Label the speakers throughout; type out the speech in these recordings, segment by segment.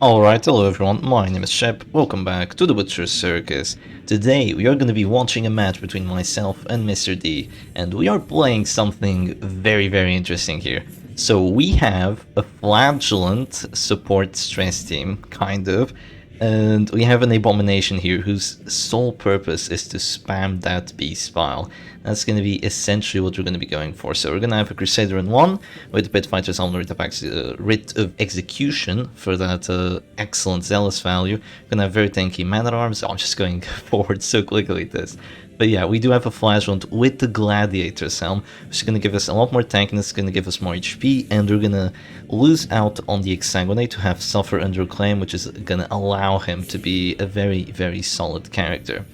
Speaker 1: Alright, hello everyone, my name is Shep, welcome back to the Butcher Circus. Today we are going to be watching a match between myself and Mr. D, and we are playing something very interesting here. So we have a Flagellant support stress team, kind of, and we have an Abomination here whose sole purpose is to spam that beast pile. That's going to be essentially what we're going to be going for. So we're going to have a Crusader in 1 with the Pit Fighter's on Writ of Execution for that excellent Zealous value. We're going to have very tanky Man-at-Arms. I'm just going forward so quickly with this. But yeah, we do have a Flagellant with the Gladiator's Helm, which is going to give us a lot more tankiness, going to give us more HP, and we're going to lose out on the Exsanguinate to have Suffer Under Claim, which is going to allow him to be a very solid character.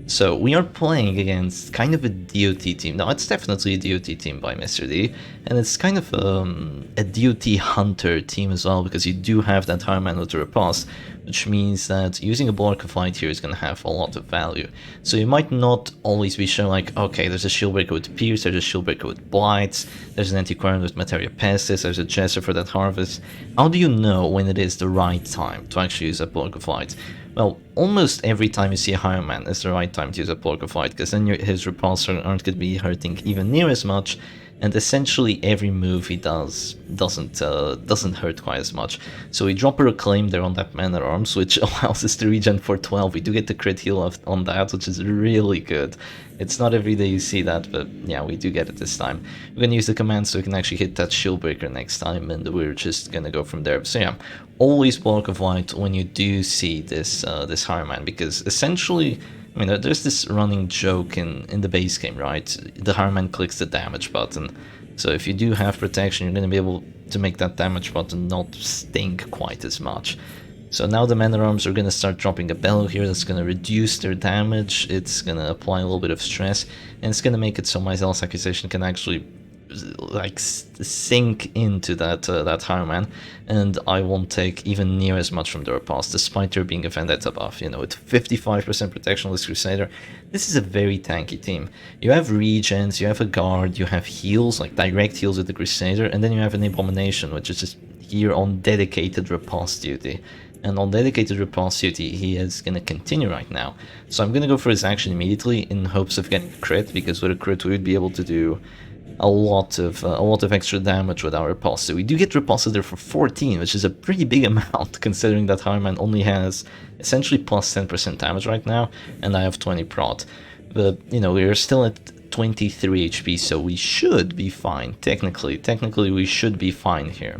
Speaker 1: So we are playing against kind of a DOT team. Now it's definitely a DOT team by Mr. D, and it's kind of a DOT hunter team as well, because you do have that higher man with the riposte, which means that using a block of light here is going to have a lot of value. So you might not always be sure, like, okay, there's a Shieldbreaker with Pierce, there's a Shieldbreaker with Blights, there's an Antiquarian with Materia Pestis, there's a Jesser for that Harvest. How do you know when it is the right time to actually use a block of light? Well, almost every time you see a higher man is the right time to use a block of light, because then his repulsor aren't going to be hurting even near as much, and essentially every move he does doesn't hurt quite as much. So we drop a Reclaim there on that Man-at-Arms, which allows us to regen for 12. We do get the crit heal on that, which is really good. It's not every day you see that, but yeah, we do get it this time. We're going to use the command so we can actually hit that Shieldbreaker next time, and we're just going to go from there. So yeah, always block of light when you do see this this higher man, because essentially, I mean, there's this running joke in the base game, right? The higher man clicks the damage button. So if you do have protection, you're going to be able to make that damage button not stink quite as much. So now the Man-at-Arms are going to start dropping a Bellow here. That's going to reduce their damage. It's going to apply a little bit of stress, and it's going to make it so my Zealous Accusation can actually like sink into that higher man, and I won't take even near as much from the riposte, despite there being a Vendetta buff. You know, with 55% protection with Crusader, this is a very tanky team. You have regens, you have a guard, you have heals, like direct heals with the Crusader, and then you have an Abomination, which is just here on dedicated riposte duty. And on dedicated riposte duty, he is going to continue right now. So I'm going to go for his action immediately in hopes of getting a crit, because with a crit we would be able to do a lot of extra damage with our riposte. So we do get riposte there for 14, which is a pretty big amount considering that higher man only has essentially plus 10% damage right now, and I have 20 prot. But you know, we're still at 23 HP, so we should be fine. Technically we should be fine here.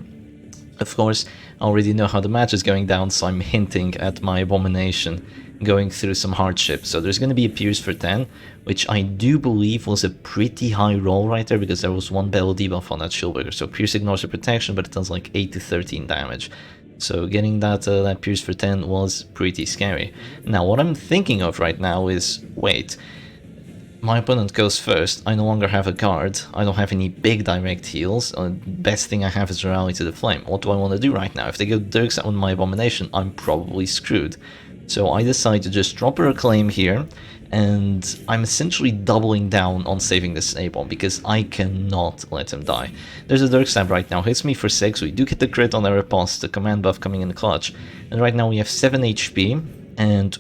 Speaker 1: Of course, I already know how the match is going down, so I'm hinting at my Abomination going through some hardship. So there's going to be a Pierce for 10, which I do believe was a pretty high roll right there, because there was one Bellow debuff on that Shieldbreaker. So Pierce ignores the protection, but it does like 8 to 13 damage. So getting that Pierce for 10 was pretty scary. Now what I'm thinking of right now is, wait, my opponent goes first, I no longer have a guard, I don't have any big direct heals, best thing I have is Rally to the Flame. What do I want to do right now? If they go Dirks out with my Abomination, I'm probably screwed. So I decide to just drop a Reclaim here, and I'm essentially doubling down on saving this A-bomb, because I cannot let him die. There's a Dirk Stab right now, hits me for 6, we do get the crit on the riposte, the command buff coming in the clutch, and right now we have 7 HP, and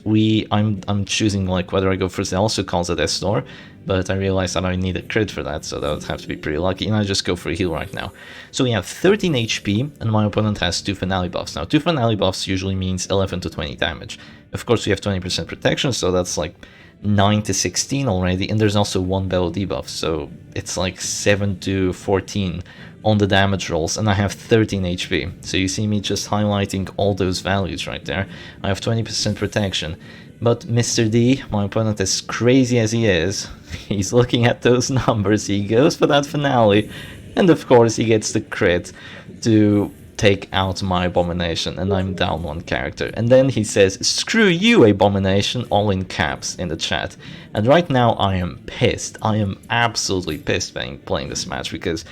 Speaker 1: I'm choosing like whether I go for Zealous or calls at S-Door, but I realized that I need a crit for that, so that would have to be pretty lucky, and I just go for a heal right now. So we have 13 HP, and my opponent has 2 finale buffs. Now 2 finale buffs usually means 11 to 20 damage. Of course we have 20% protection, so that's like 9 to 16 already, and there's also 1 Bellow debuff, so it's like 7 to 14 on the damage rolls, and I have 13 HP. So you see me just highlighting all those values right there. I have 20% protection. But Mr. D, my opponent, as crazy as he is, he's looking at those numbers, he goes for that finale, and of course he gets the crit to take out my Abomination, and I'm down 1 character. And then he says, "Screw you, Abomination," all in caps in the chat. And right now I am pissed. I am absolutely pissed playing this match, because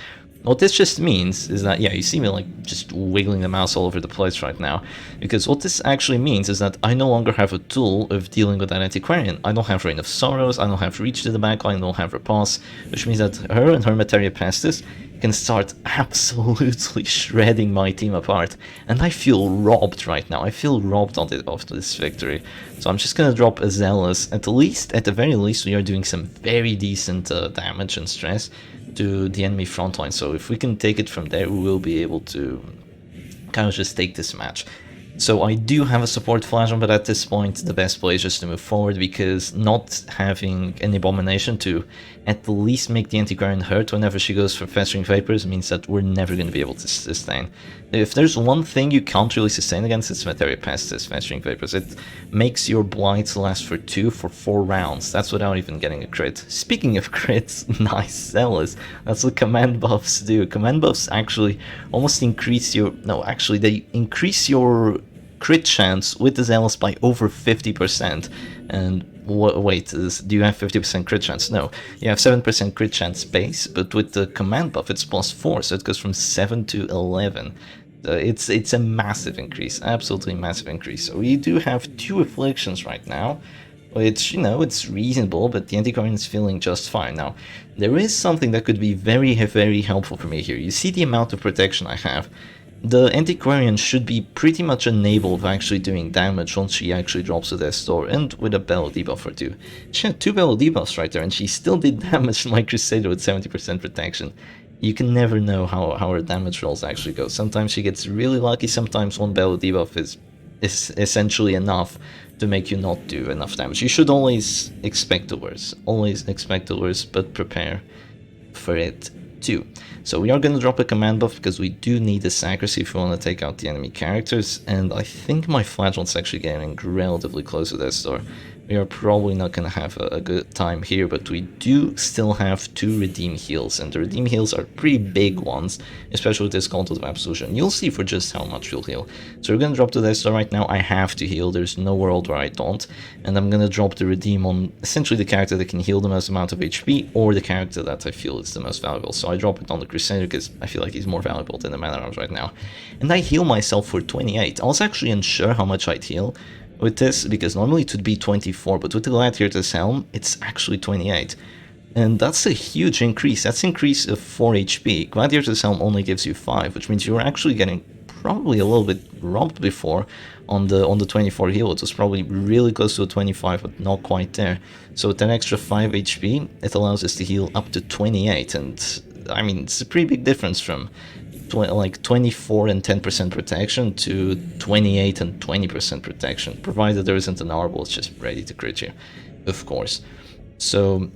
Speaker 1: What this just means is that, yeah, you see me like just wiggling the mouse all over the place right now, because what this actually means is that I no longer have a tool of dealing with that Antiquarian. I don't have Reign of Sorrows, I don't have Reach to the backline, I don't have Repulse, which means that her and her Materia Pestis can start absolutely shredding my team apart, and I feel robbed right now. I feel robbed of this victory. So I'm just gonna drop a Zealous. At the very least, we are doing some very decent damage and stress to the enemy front line. So if we can take it from there, we will be able to kind of just take this match. So I do have a support Flagellant, but at this point the best play is just to move forward, because not having an Abomination to at least make the Antiquarian hurt whenever she goes for Festering Vapors means that we're never going to be able to sustain. If there's one thing you can't really sustain against, it's Materia Pestis, Festering Vapors. It makes your Blights last for 4 rounds. That's without even getting a crit. Speaking of crits, nice Zealous. That's what command buffs do. Command buffs actually almost increase your... No, actually they increase your crit chance with the Zealous by over 50%. And wait, do you have 50% crit chance? No, you have 7% crit chance base, but with the command buff it's +4, so it goes from 7 to 11. It's a massive increase, absolutely massive increase. So we do have 2 afflictions right now, which, you know, it's reasonable, but the Antiquarian is feeling just fine. Now, there is something that could be very, very helpful for me here. You see the amount of protection I have. The Antiquarian should be pretty much unable of actually doing damage once she actually drops to Death's Door, and with a Bellow debuff or 2. She had 2 Bellow debuffs right there, and she still did damage to my Crusader with 70% protection. You can never know how her damage rolls actually go. Sometimes she gets really lucky, sometimes 1 Bellow debuff is essentially enough to make you not do enough damage. You should always expect the worst, but prepare for it too. So we are going to drop a command buff because we do need this accuracy if we want to take out the enemy characters, and I think my Flagellant's actually getting relatively close to this door. We are probably not going to have a good time here, but we do still have 2 redeem heals, and the redeem heals are pretty big ones, especially with this Gauntlet of Absolution. You'll see for just how much we'll heal. So we're going to drop to this door right now. I have to heal, there's no world where I don't, and I'm going to drop the redeem on essentially the character that can heal the most amount of HP, or the character that I feel is the most valuable. So I drop it on the Crusader because I feel like he's more valuable than the Man-at-Arms right now. And I heal myself for 28. I was actually unsure how much I'd heal with this, because normally it would be 24, but with the Gladiator's Helm, it's actually 28. And that's a huge increase. That's an increase of 4 HP. Gladiator's Helm only gives you 5, which means you're actually getting probably a little bit robbed before on the 24 heal. It was probably really close to a 25, but not quite there. So with an extra 5 HP, it allows us to heal up to 28, and I mean, it's a pretty big difference from like 24 and 10% protection to 28 and 20% protection, provided there isn't an Arbol, it's just ready to crit you, of course. So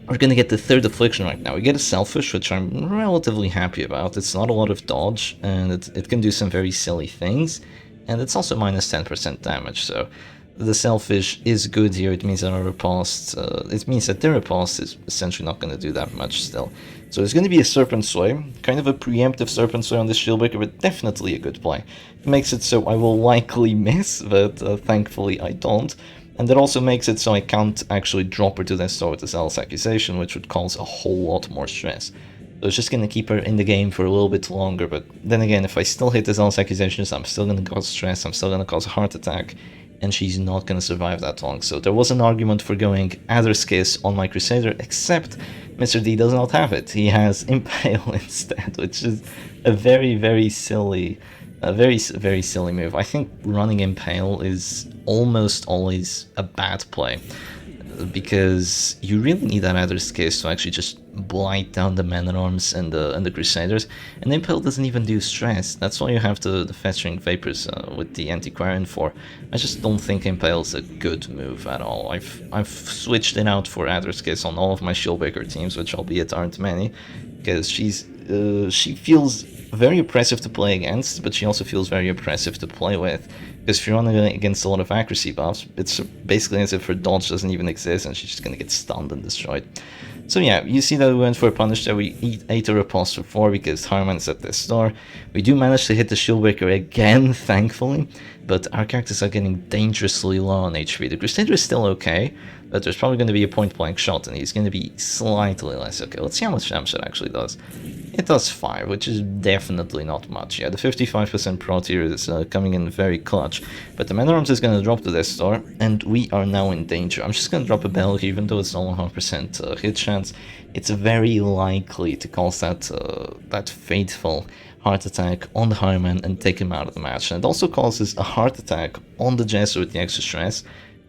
Speaker 1: we're gonna get the 3rd affliction right now. We get a Selfish, which I'm relatively happy about. It's not a lot of dodge, and it can do some very silly things, and it's also minus 10% damage, so the Selfish is good here. It means that our riposte, it means that their riposte is essentially not going to do that much still. So there's going to be a Serpent Sway, kind of a preemptive Serpent Sway on this Shieldbreaker, but definitely a good play. It makes it so I will likely miss, but thankfully I don't. And that also makes it so I can't actually drop her to Death's Door with the Zealous Accusation, which would cause a whole lot more stress. So it's just going to keep her in the game for a little bit longer, but then again, if I still hit the Zealous Accusations, I'm still going to cause stress, I'm still going to cause a heart attack, and she's not going to survive that long. So there was an argument for going Adder's Kiss on my Crusader, except Mr. D does not have it. He has Impale instead, which is a very silly move. I think running Impale is almost always a bad play, because you really need that Adder's Kiss to actually just blight down the Man-at-Arms and the Crusaders, and Impale doesn't even do stress. That's why you have the Festering Vapors with the Antiquarian for. I just don't think Impale's a good move at all. I've switched it out for Adder's Kiss on all of my Shieldbreaker teams, which albeit aren't many, because she feels very oppressive to play against, but she also feels very oppressive to play with, because if you're running against a lot of accuracy buffs, it's basically as if her dodge doesn't even exist and she's just gonna get stunned and destroyed. So yeah, you see that we went for a punish there. We ate a riposte for 4 because Harman's at the store. We do manage to hit the Shieldbreaker again, thankfully, but our characters are getting dangerously low on HP. The Crusader is still okay, but there's probably going to be a point-blank shot, and he's going to be slightly less. Okay, let's see how much damage it actually does. It does 5, which is definitely not much. Yeah, the 55% prot here is coming in very clutch, but the Man-at-Arms is going to drop to Death Star, and we are now in danger. I'm just going to drop a bell here, even though it's not 100% hit chance. It's very likely to cause that fateful heart attack on the Highman and take him out of the match. And it also causes a heart attack on the Jester with the extra stress,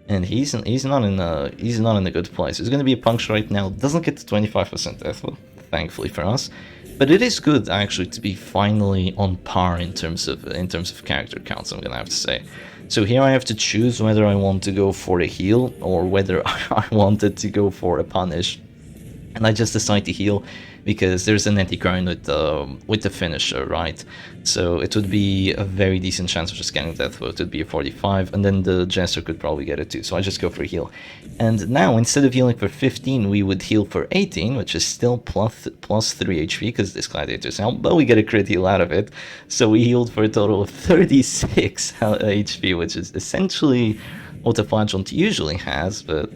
Speaker 1: and he's not in a good place. There's going to be a puncture right now. Doesn't get to 25% death, well, thankfully for us. But it is good actually to be finally on par in terms of character counts, I'm gonna have to say. So here I have to choose whether I want to go for a heal or whether I wanted to go for a punish. And I just decide to heal because there's an anti-grind with the finisher, right? So it would be a very decent chance of just getting death vote. It would be a 45, and then the Jester could probably get it too, so I just go for a heal. And now, instead of healing for 15, we would heal for 18, which is still plus 3 HP, because this Gladiator's help, but we get a crit heal out of it. So we healed for a total of 36 HP, which is essentially what the Flagellant usually has, but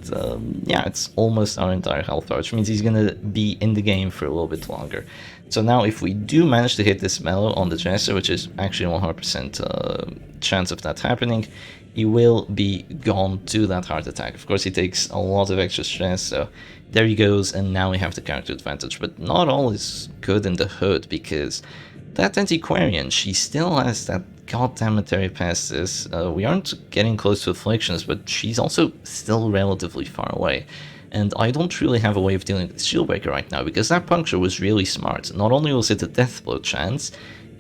Speaker 1: yeah, it's almost our entire health bar, which means he's gonna be in the game for a little bit longer. So now if we do manage to hit this mellow on the Jester, which is actually 100% chance of that happening, he will be gone to that heart attack. Of course, he takes a lot of extra stress, so there he goes, and now we have the character advantage. But not all is good in the hood, because that Antiquarian, she still has that goddamn Materia Pestis. We aren't getting close to afflictions, but she's also still relatively far away. And I don't really have a way of dealing with Shieldbreaker right now, because that puncture was really smart. Not only was it a death blow chance,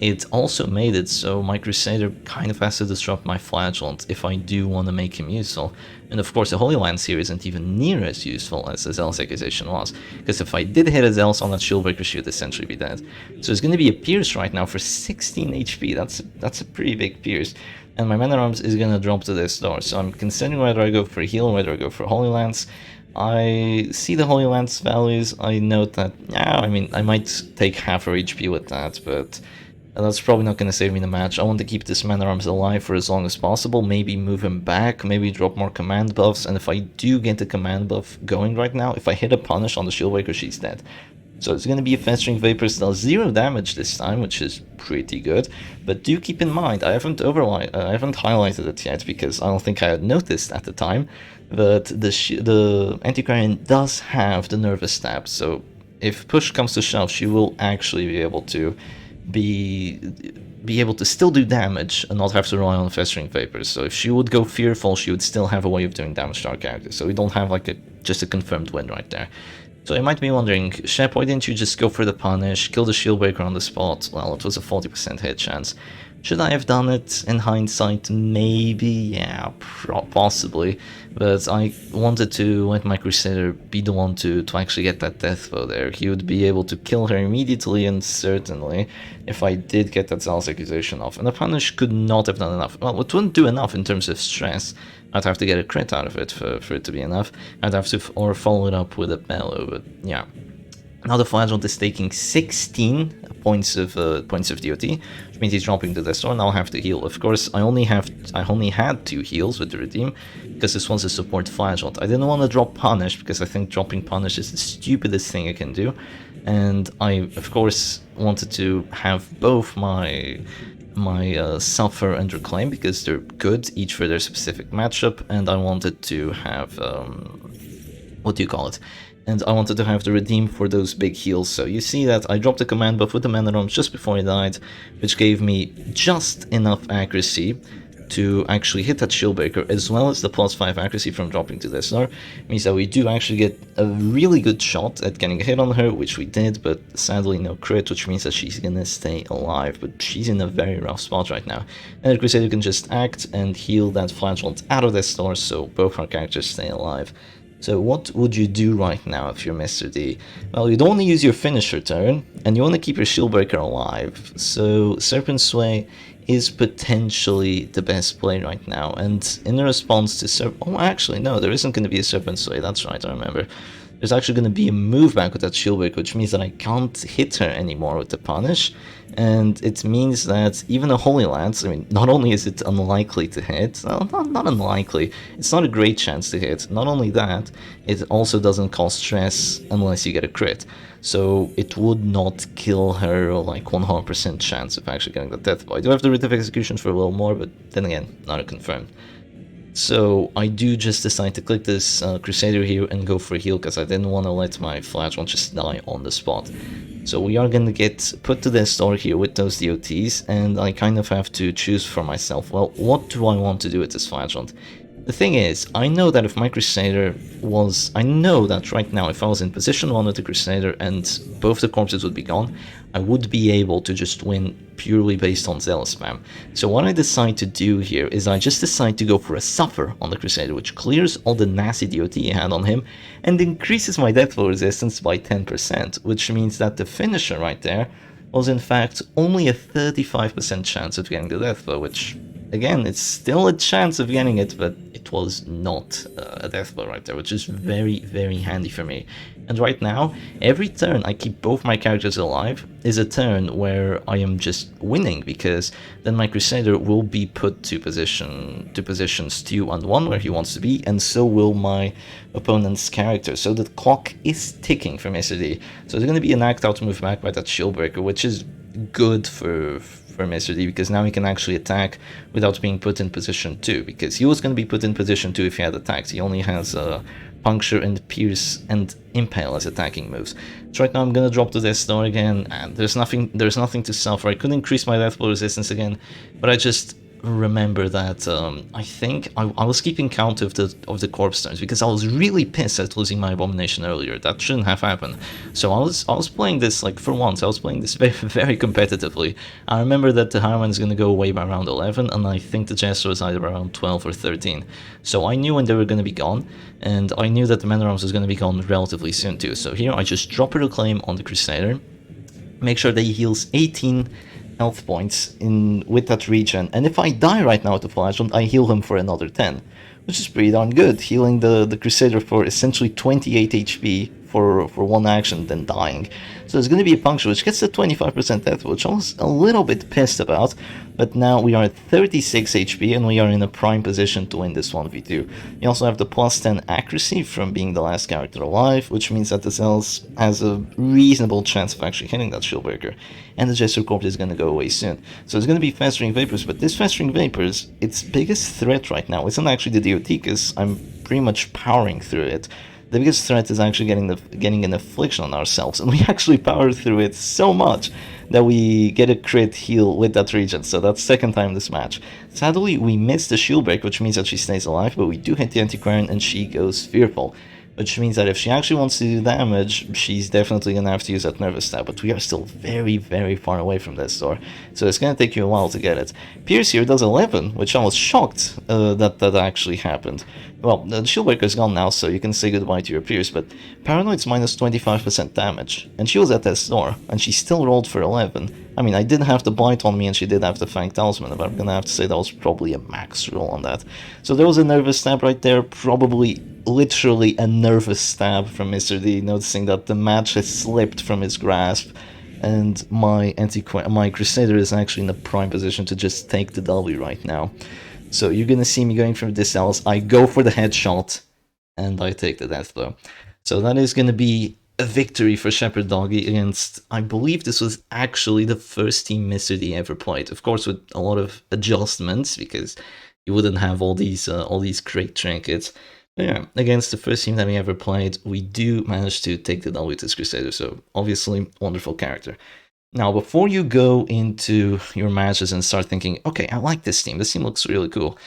Speaker 1: it also made it so my Crusader kind of has to disrupt my Flagellant if I do want to make him useful. And of course the Holy Lance here isn't even near as useful as the Zealous Accusation was, because if I did hit a Zealous on that Shieldbreaker, she would essentially be dead. So it's going to be a Pierce right now for 16 HP, that's a pretty big Pierce. And my Man-at-Arms is going to drop to this door, so I'm considering whether I go for a heal or whether I go for Holy Lance. I see the Holy Lance values, I note that, yeah, I mean, I might take half her HP with that, but that's probably not going to save me the match. I want to keep this Man-at-Arms alive for as long as possible, maybe move him back, maybe drop more command buffs, and if I do get the command buff going right now, if I hit a punish on the Shieldbreaker, she's dead. So it's going to be a Festering Vapor, still 0 damage this time, which is pretty good, but do keep in mind, I haven't highlighted it yet, because I don't think I had noticed at the time, but the Antiquarian does have the Nervous Stab, so if push comes to shove, she will actually be able to still do damage and not have to rely on Festering Vapors. So if she would go Fearful, she would still have a way of doing damage to our character. So we don't have like just a confirmed win right there. So you might be wondering, Shep, why didn't you just go for the punish, kill the Shieldbreaker on the spot? Well, it was a 40% hit chance. Should I have done it in hindsight? Maybe, yeah, possibly. But I wanted to let my Crusader be the one to actually get that death blow there. He would be able to kill her immediately and certainly if I did get that Zealous Accusation off. And the punish could not have done enough. Well, it wouldn't do enough in terms of stress. I'd have to get a crit out of it for it to be enough. I'd have to or follow it up with a bellow, but yeah. Now the Flagellant is taking 16 points of DOT, which means he's dropping to this one. I'll have to heal. Of course, I only had 2 heals with the Redeem, because this one's a support Flagellant. I didn't want to drop Punish, because I think dropping Punish is the stupidest thing I can do. And I, of course, wanted to have both my Suffer and Reclaim, because they're good, each for their specific matchup, and I wanted to have, and I wanted to have the Redeem for those big heals. So you see that I dropped the command buff with the Man-at-Arms just before he died, which gave me just enough accuracy to actually hit that Shieldbreaker, as well as the +5 accuracy from dropping to this star. Means that we do actually get a really good shot at getting a hit on her, which we did, but sadly no crit, which means that she's gonna stay alive, but she's in a very rough spot right now. And the Crusader can just act and heal that Flagellant out of this star, so both our characters stay alive. So what would you do right now if you're Mr. D? Well, you'd only use your finisher turn, and you want to keep your Shieldbreaker alive, so Serpent Sway is potentially the best play right now, and in response to oh, actually, no, there isn't going to be a Serpent Sway, that's right, I remember. there's actually going to be a move back with that shield break, which means that I can't hit her anymore with the punish. And it means that even a Holy Lance, I mean, not only is it unlikely to hit, well, not unlikely, it's not a great chance to hit. Not only that, it also doesn't cause stress unless you get a crit. So it would not kill her like 100% chance of actually getting the death blow. I do have the Writ of Execution for a little more, but then again, not a confirmed. So I do just decide to click this Crusader here and go for a heal because I didn't want to let my Flagellant just die on the spot. So we are going to get put to the store here with those DOTs, and I kind of have to choose for myself, well, what do I want to do with this Flagellant? The thing is, I know that if my Crusader was... I know that right now, if I was in position 1 with the Crusader and both the corpses would be gone, I would be able to just win purely based on Zealous spam. So what I decide to do here is I just decide to go for a Suffer on the Crusader, which clears all the nasty DOT he had on him and increases my death blow resistance by 10%, which means that the finisher right there was in fact only a 35% chance of getting the death blow, which... Again, it's still a chance of getting it, but it was not a death blow right there, which is very, very handy for me. And right now, every turn I keep both my characters alive is a turn where I am just winning, because then my Crusader will be put to positions 2 and 1 where he wants to be, and so will my opponent's character. So the clock is ticking for Mr. D. So there's going to be an act out move back by that shield breaker, which is good for Mr. D, because now he can actually attack without being put in position 2, because he was going to be put in position 2 if he had attacks. He only has Puncture and Pierce and Impale as attacking moves. So right now I'm going to drop to Death Star again, and there's nothing to suffer. I could increase my death blow resistance again, but I just remember that I think I was keeping count of the corpse turns, because I was really pissed at losing my Abomination earlier. That shouldn't have happened. So I was playing this, like, for once I was playing this very, very competitively. I remember that the Harman is going to go away by around 11, and I think the Jester was either around 12 or 13. So I knew when they were going to be gone, and I knew that the Man at Arms was going to be gone relatively soon too. So here I just drop a Reclaim on the Crusader, make sure that he heals 18 health points with that regen, and if I die right now at the Flagellant, I heal him for another 10, which is pretty darn good, healing the Crusader for essentially 28 HP for one action, then dying. So there's going to be a puncture, which gets the 25% death, which I was a little bit pissed about, but now we are at 36 HP, and we are in a prime position to win this 1v2. You also have the plus 10 accuracy from being the last character alive, which means that the Zealous has a reasonable chance of actually hitting that Shieldbreaker, and the Jester Corpse is going to go away soon. So it's going to be Festering Vapors, but this Festering Vapors, its biggest threat right now isn't actually the DOT, because I'm pretty much powering through it. The biggest threat is actually getting an Affliction on ourselves, and we actually power through it so much that we get a crit heal with that regen, so that's second time this match. Sadly, we missed the shield break, which means that she stays alive, but we do hit the Antiquarian and she goes Fearful, which means that if she actually wants to do damage, she's definitely going to have to use that Nervous Stab, but we are still very, very far away from this door, so it's going to take you a while to get it. Pierce here does 11, which I was shocked that actually happened. Well, the Shieldbreaker is gone now, so you can say goodbye to your Pierce, but Paranoid's minus 25% damage, and she was at that door, and she still rolled for 11. I mean, I did have the Bite on me, and she did have the Fang Talisman, but I'm gonna have to say that was probably a max roll on that. So there was a Nervous Stab right there, probably literally a Nervous Stab from Mr. D, noticing that the match has slipped from his grasp, and my Crusader is actually in a prime position to just take the W right now. So you're gonna see me going for this Zealous. I go for the headshot, and I take the death blow. So that is gonna be a victory for Shepherd Doggy against, I believe this was actually the first team Mr. D ever played. Of course, with a lot of adjustments, because you wouldn't have all these great trinkets. But yeah, against the first team that we ever played, we do manage to take the W to this Crusader. So obviously, wonderful character. Now, before you go into your matches and start thinking, okay, I like this team looks really cool,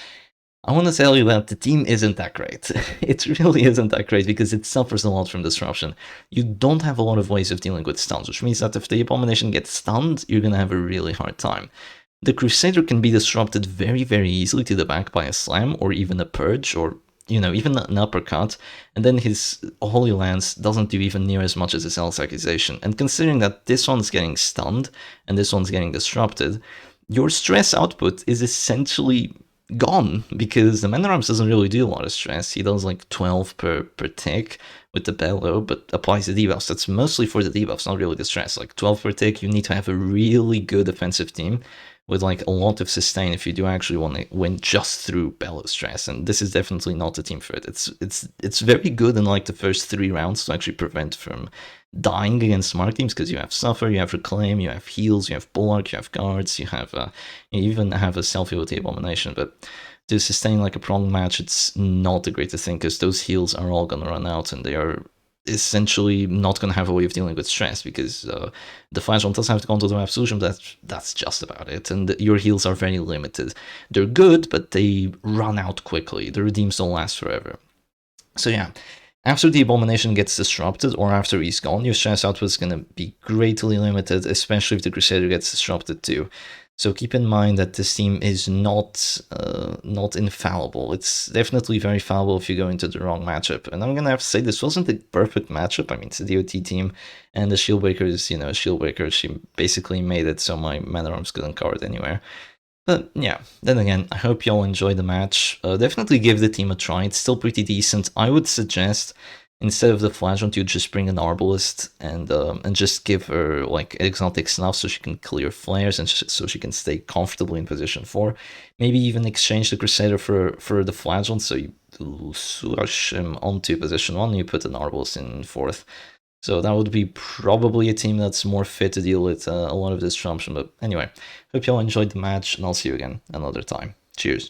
Speaker 1: I want to tell you that the team isn't that great. It really isn't that great, because it suffers a lot from disruption. You don't have a lot of ways of dealing with stuns, which means that if the Abomination gets stunned, you're going to have a really hard time. The Crusader can be disrupted very, very easily to the back by a slam, or even a purge, or even an uppercut, and then his Holy Lance doesn't do even near as much as his Zealous Accusation. And considering that this one's getting stunned, and this one's getting disrupted, your stress output is essentially gone, because the Man-at-Arms doesn't really do a lot of stress. He does like 12 per tick with the bellow, but applies the debuffs. That's mostly for the debuffs, not really the stress. Like 12 per tick, you need to have a really good offensive team with like a lot of sustain if you do actually want to win just through bellow stress, and this is definitely not the team for it. It's very good in like the first 3 rounds to actually prevent from dying against smart teams, because you have Suffer, you have Reclaim, you have Heals, you have Bulwark, you have Guards, you even have a self-heal with the Abomination, but to sustain like a pronged match, it's not the greatest thing, because those heals are all gonna run out, and they are essentially not going to have a way of dealing with stress, because the Flagellant does have to control the Absolution, but that's just about it, and your heals are very limited. They're good, but they run out quickly. The redeems don't last forever. So yeah, after the Abomination gets disrupted, or after he's gone, your stress output is going to be greatly limited, especially if the Crusader gets disrupted too. So keep in mind that this team is not infallible. It's definitely very fallible if you go into the wrong matchup. And I'm gonna have to say, this wasn't the perfect matchup. I mean, it's a DOT team, and the Shieldbreakers, Shieldbreaker, she basically made it so my Man-at-Arms couldn't cover it anywhere. But yeah, then again, I hope y'all enjoyed the match. Definitely give the team a try. It's still pretty decent. I would suggest, instead of the Flagellant, you just bring an Arbalist and just give her like exotic snuff so she can clear flares and so she can stay comfortably in position 4. Maybe even exchange the Crusader for the Flagellant, so you swoosh him onto position 1 and you put an Arbalist in 4th. So that would be probably a team that's more fit to deal with a lot of disruption. But anyway, hope y'all enjoyed the match, and I'll see you again another time. Cheers.